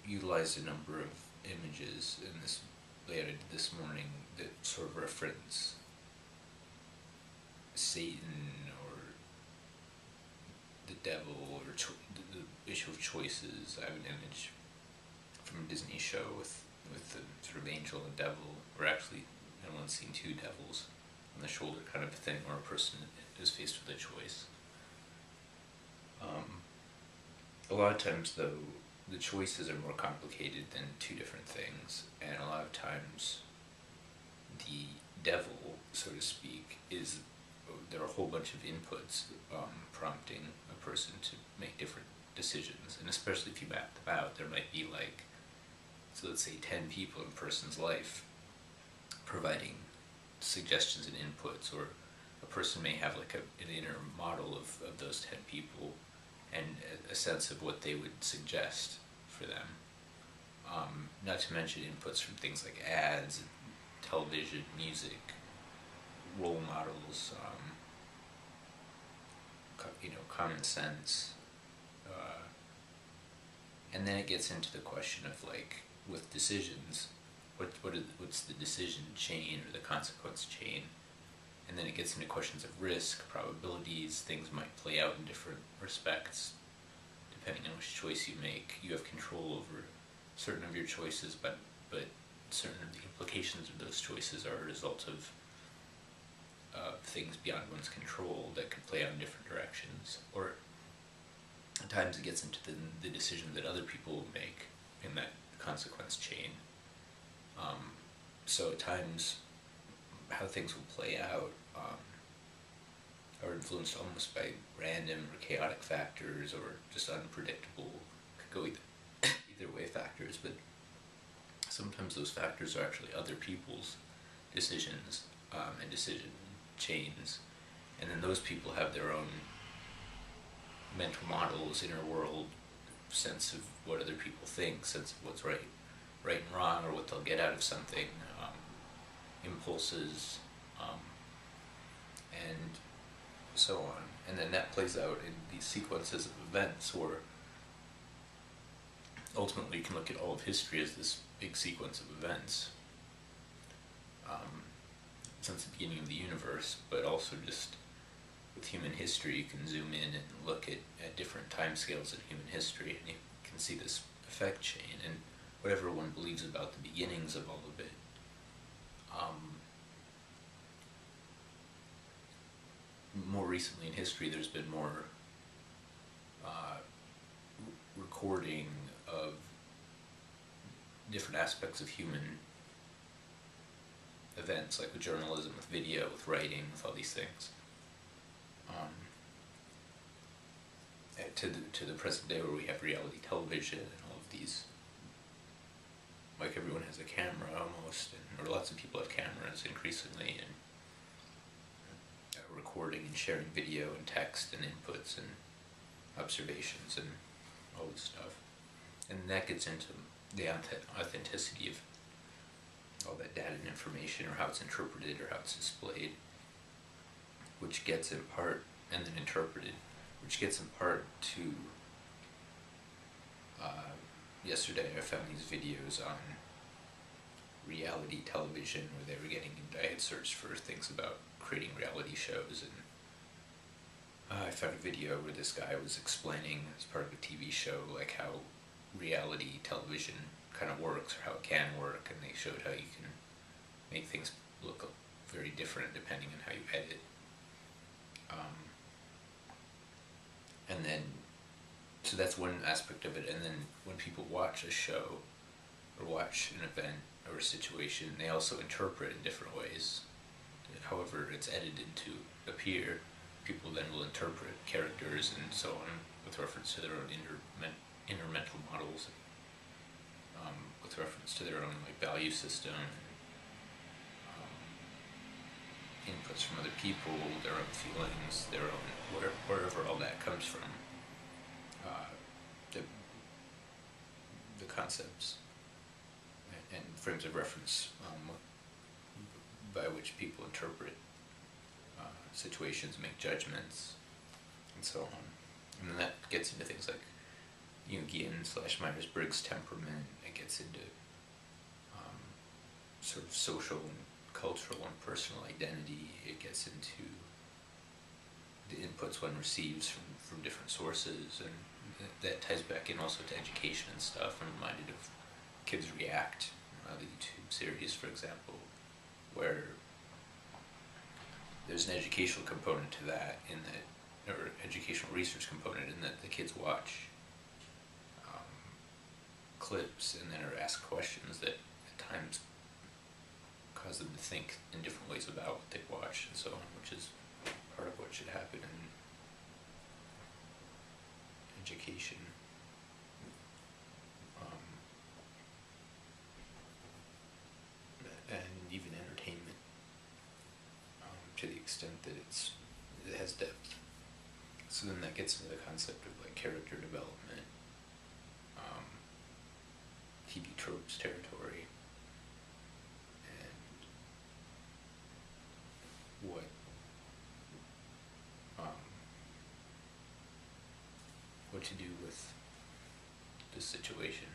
utilized a number of images in this layout I did this morning that sort of reference Satan or the devil or the issue of choices. I have an image from a Disney show with the sort of angel and devil, or actually everyone's seen two devils on the shoulder kind of a thing, where a person is faced with a choice. A lot of times, though, the choices are more complicated than two different things, and a lot of times the devil, so to speak, is there are a whole bunch of inputs prompting a person to make different decisions, and especially if you map them out, there might be like, so let's say 10 people in a person's life providing suggestions and inputs, or a person may have like an inner model of those 10 people and a sense of what they would suggest for them. Not to mention inputs from things like ads, television, music, role models, common sense. And then it gets into the question of, like, with decisions, what's the decision chain or the consequence chain? And then it gets into questions of risk, probabilities. Things might play out in different respects depending on which choice you make. You have control over certain of your choices, but certain of the implications of those choices are a result of things beyond one's control that could play out in different directions. Or at times it gets into the decisions that other people will make in that consequence chain. So at times, how things will play out are influenced almost by random or chaotic factors, or just unpredictable, could go either way factors, but sometimes those factors are actually other people's decisions and decision chains, and then those people have their own mental models, inner world, sense of what other people think, sense of what's right and wrong, or what they'll get out of something, impulses, and so on. And then that plays out in these sequences of events, where ultimately you can look at all of history as this big sequence of events, since the beginning of the universe, but also just with human history you can zoom in and look at different timescales in human history, and you can see this effect chain, and whatever one believes about the beginnings of all of it, more recently in history there's been more recording of different aspects of human events, like with journalism, with video, with writing, with all these things, to the present day, where we have reality television and all of these, like everyone has a camera almost, or lots of people have cameras increasingly, and recording and sharing video and text and inputs and observations and all this stuff. And that gets into the authenticity of all that data and information, or how it's interpreted or how it's displayed, which gets in part, and then interpreted, which gets in part to, yesterday I found these videos on reality television where they were I had searched for things about creating reality shows, and I found a video where this guy was explaining, as part of a TV show, like how reality television kind of works, or how it can work, and they showed how you can make things look very different depending on how you edit. And then, so that's one aspect of it, and then when people watch a show, or watch an event, or a situation, they also interpret in different ways. However it's edited to appear, people then will interpret characters and so on with reference to their own inner mental models, with reference to their own value system, inputs from other people, their own feelings, their own wherever all that comes from, the concepts and frames of reference by which people interpret situations, make judgments, and so on. And then that gets into things like Jungian / Myers-Briggs temperament. It gets into sort of social and cultural and personal identity. It gets into the inputs one receives from different sources, and that ties back in also to education and stuff. I'm reminded of Kids React, the YouTube series, for example, where there's an educational component to that, in that, or educational research component, in that the kids watch clips and then are asked questions that at times cause them to think in different ways about what they watch and so on, which is part of what should happen in education. And even entertainment, to the extent that it has depth. So then that gets into the concept of like character development, TV tropes territory, and what to do with this situation.